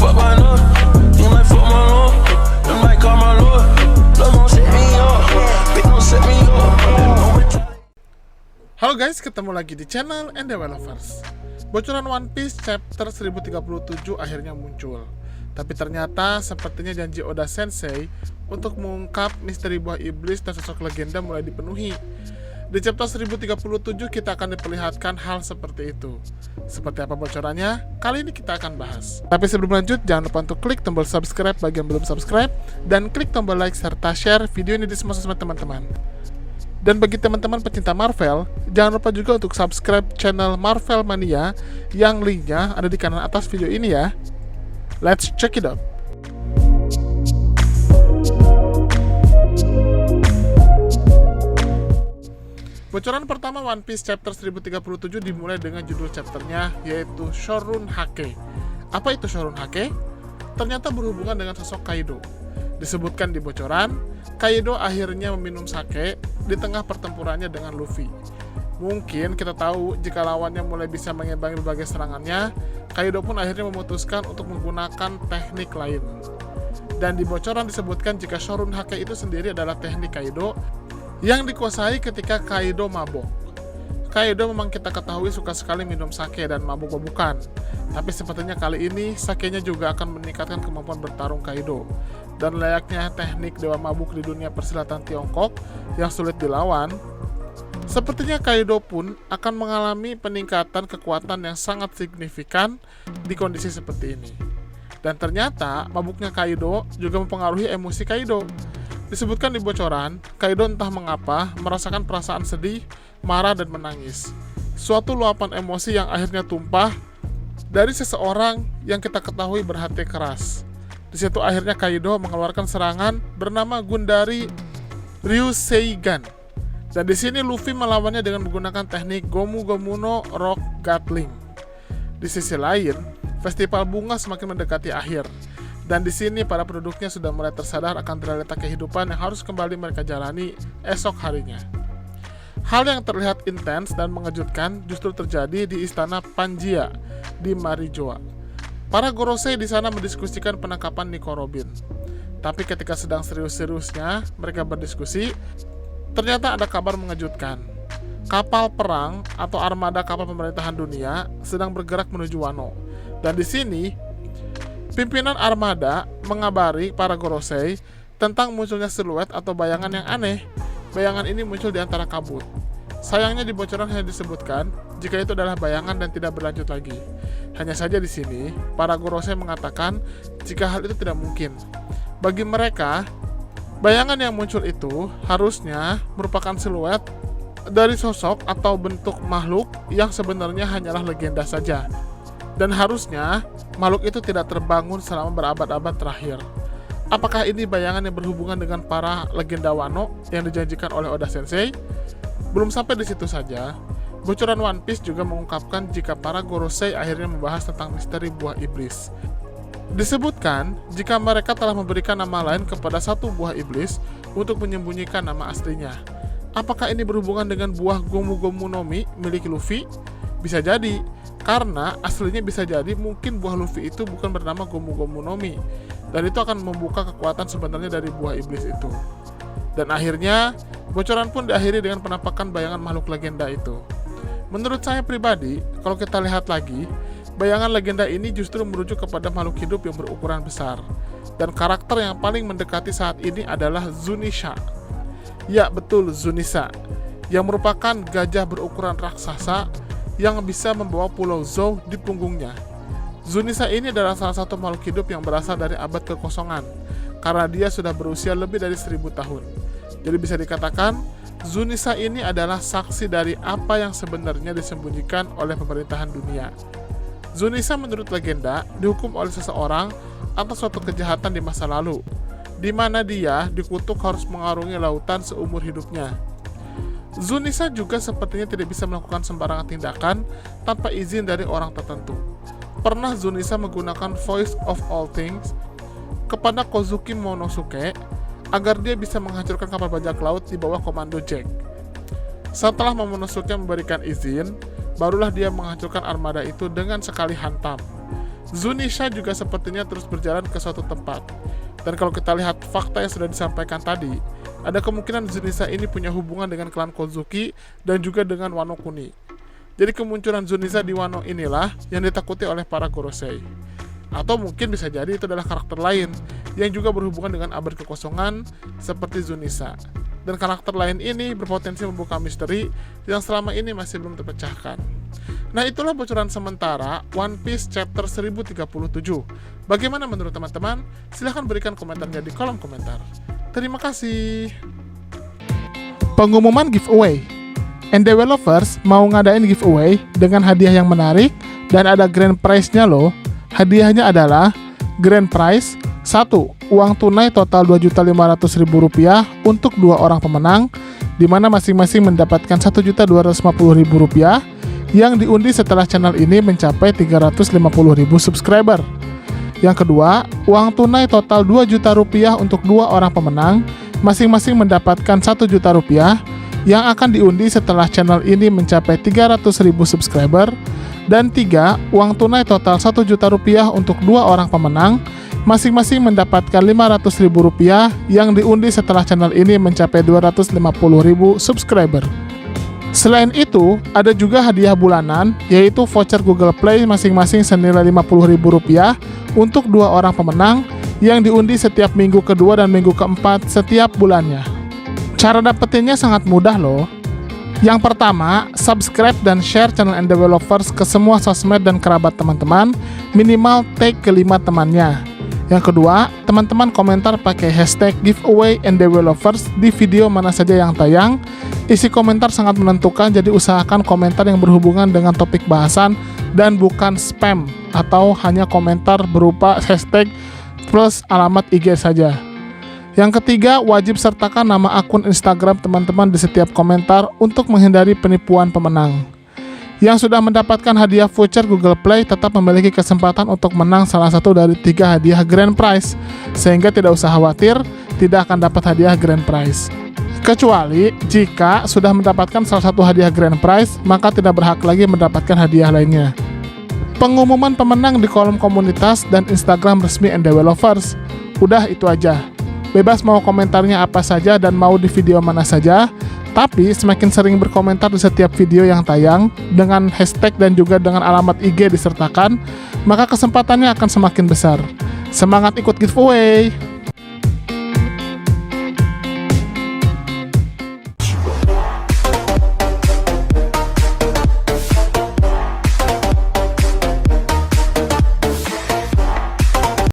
fuck my love. You might fuck my love. You might call my love. Love gon' set me up. Bitch gon' set me up. Halo guys, ketemu lagi di channel NDW Lovers. Bocoran One Piece chapter 1037 akhirnya muncul. Tapi ternyata sepertinya janji Oda Sensei untuk mengungkap misteri buah iblis dan sosok legenda mulai dipenuhi. Di chapter 1037 kita akan diperlihatkan hal seperti itu. Seperti apa bocorannya? Kali ini kita akan bahas. Tapi sebelum lanjut, jangan lupa untuk klik tombol subscribe bagi yang belum subscribe, dan klik tombol like serta share video ini di semua sosmed teman-teman. Dan bagi teman-teman pecinta Marvel, jangan lupa juga untuk subscribe channel Marvel Mania yang linknya ada di kanan atas video ini ya. Let's check it out. Bocoran pertama One Piece chapter 1037 dimulai dengan judul chapternya, yaitu Shorun Hake. Apa itu Shorun Hake? Ternyata berhubungan dengan sosok Kaido. Disebutkan di bocoran, Kaido akhirnya meminum sake di tengah pertempurannya dengan Luffy. Mungkin kita tahu jika lawannya mulai bisa mengimbangi berbagai serangannya, Kaido pun akhirnya memutuskan untuk menggunakan teknik lain. Dan di bocoran disebutkan jika Shorun Hake itu sendiri adalah teknik Kaido yang dikuasai ketika Kaido mabok. Kaido memang kita ketahui suka sekali minum sake dan mabuk-mabukan. Tapi sepertinya kali ini sakenya juga akan meningkatkan kemampuan bertarung Kaido. Dan layaknya teknik dewa mabuk di dunia persilatan Tiongkok yang sulit dilawan, sepertinya Kaido pun akan mengalami peningkatan kekuatan yang sangat signifikan di kondisi seperti ini. Dan ternyata mabuknya Kaido juga mempengaruhi emosi Kaido. Disebutkan di bocoran, Kaido entah mengapa merasakan perasaan sedih, marah, dan menangis. Suatu luapan emosi yang akhirnya tumpah dari seseorang yang kita ketahui berhati keras. Di situ akhirnya Kaido mengeluarkan serangan bernama Gundari Ryuseigan. Dan di sini Luffy melawannya dengan menggunakan teknik Gomu Gomu no Rock Gatling. Di sisi lain, festival bunga semakin mendekati akhir. Dan di sini para penduduknya sudah mulai tersadar akan realita kehidupan yang harus kembali mereka jalani esok harinya. Hal yang terlihat intens dan mengejutkan justru terjadi di istana Panjia di Marijoa. Para Gorosei di sana mendiskusikan penangkapan Nico Robin. Tapi ketika sedang serius-seriusnya mereka berdiskusi, ternyata ada kabar mengejutkan. Kapal perang atau armada kapal pemerintahan dunia sedang bergerak menuju Wano. Dan di sini pimpinan armada mengabari para Gorosei tentang munculnya siluet atau bayangan yang aneh. Bayangan ini muncul di antara kabut. Sayangnya di bocoran hanya disebutkan jika itu adalah bayangan dan tidak berlanjut lagi. Hanya saja di sini, para Gorosei mengatakan jika hal itu tidak mungkin. Bagi mereka, bayangan yang muncul itu harusnya merupakan siluet dari sosok atau bentuk makhluk yang sebenarnya hanyalah legenda saja. Dan harusnya makhluk itu tidak terbangun selama berabad-abad terakhir. Apakah ini bayangan yang berhubungan dengan para legenda Wano yang dijanjikan oleh Oda Sensei? Belum sampai di situ saja, bocoran One Piece juga mengungkapkan jika para Gorosei akhirnya membahas tentang misteri buah iblis. Disebutkan jika mereka telah memberikan nama lain kepada satu buah iblis untuk menyembunyikan nama aslinya. Apakah ini berhubungan dengan buah Gomu Gomu no Mi milik Luffy? Bisa jadi, karena aslinya bisa jadi mungkin buah Luffy itu bukan bernama Gomu Gomu no Mi, dan itu akan membuka kekuatan sebenarnya dari buah iblis itu. Dan akhirnya, bocoran pun diakhiri dengan penampakan bayangan makhluk legenda itu. Menurut saya pribadi, kalau kita lihat lagi, bayangan legenda ini justru merujuk kepada makhluk hidup yang berukuran besar. Dan karakter yang paling mendekati saat ini adalah Zunisha. Ya betul, Zunisha, yang merupakan gajah berukuran raksasa yang bisa membawa pulau Zou di punggungnya. Zunisha ini adalah salah satu makhluk hidup yang berasal dari abad kekosongan, karena dia sudah berusia lebih dari 1000 tahun. Jadi bisa dikatakan, Zunisha ini adalah saksi dari apa yang sebenarnya disembunyikan oleh pemerintahan dunia. Zunisha menurut legenda dihukum oleh seseorang atas suatu kejahatan di masa lalu, di mana dia dikutuk harus mengarungi lautan seumur hidupnya. Zunisha juga sepertinya tidak bisa melakukan sembarangan tindakan tanpa izin dari orang tertentu. Pernah Zunisha menggunakan Voice of All Things kepada Kozuki Monosuke agar dia bisa menghancurkan kapal bajak laut di bawah komando Jack. Setelah Momonosuke memberikan izin, barulah dia menghancurkan armada itu dengan sekali hantam. Zunisha juga sepertinya terus berjalan ke suatu tempat. Dan kalau kita lihat fakta yang sudah disampaikan tadi, ada kemungkinan Zunisha ini punya hubungan dengan klan Kozuki dan juga dengan Wano Kuni. Jadi kemunculan Zunisha di Wano inilah yang ditakuti oleh para Gorosei. Atau mungkin bisa jadi itu adalah karakter lain yang juga berhubungan dengan abad kekosongan seperti Zunisha. Dan karakter lain ini berpotensi membuka misteri yang selama ini masih belum terpecahkan. Nah, itulah bocoran sementara One Piece chapter 1037. Bagaimana menurut teman-teman? Silahkan berikan komentarnya di kolom komentar. Terima kasih. Pengumuman giveaway. NDW Lovers mau ngadain giveaway dengan hadiah yang menarik dan ada grand prize-nya loh. Hadiahnya adalah grand prize 1. Uang tunai total Rp2.500.000 untuk 2 orang pemenang, di mana masing-masing mendapatkan Rp1.250.000 yang diundi setelah channel ini mencapai 350.000 subscriber. Yang kedua, uang tunai total Rp2 juta untuk 2 orang pemenang, masing-masing mendapatkan Rp1 juta yang akan diundi setelah channel ini mencapai 300.000 subscriber. Dan 3, uang tunai total Rp1 juta untuk 2 orang pemenang, masing-masing mendapatkan Rp500.000 yang diundi setelah channel ini mencapai 250.000 subscriber. Selain itu, ada juga hadiah bulanan, yaitu voucher Google Play masing-masing senilai Rp50.000 untuk 2 orang pemenang yang diundi setiap minggu kedua dan minggu keempat setiap bulannya. Cara dapetinnya sangat mudah loh. Yang pertama, subscribe dan share channel NDW Lovers ke semua sosmed dan kerabat teman-teman, minimal tag ke 5 temannya. Yang kedua, teman-teman komentar pakai hashtag giveaway NDW Lovers di video mana saja yang tayang. Isi komentar sangat menentukan, jadi usahakan komentar yang berhubungan dengan topik bahasan dan bukan spam atau hanya komentar berupa hashtag plus alamat IG saja. Yang ketiga, wajib sertakan nama akun Instagram teman-teman di setiap komentar untuk menghindari penipuan pemenang. Yang sudah mendapatkan hadiah voucher Google Play tetap memiliki kesempatan untuk menang salah satu dari 3 hadiah grand prize, sehingga tidak usah khawatir tidak akan dapat hadiah grand prize. Kecuali jika sudah mendapatkan salah satu hadiah grand prize, maka tidak berhak lagi mendapatkan hadiah lainnya. Pengumuman pemenang di kolom komunitas dan Instagram resmi NDW Lovers. Udah itu aja. Bebas mau komentarnya apa saja dan mau di video mana saja, tapi semakin sering berkomentar di setiap video yang tayang dengan hashtag dan juga dengan alamat IG disertakan, maka kesempatannya akan semakin besar. Semangat ikut giveaway!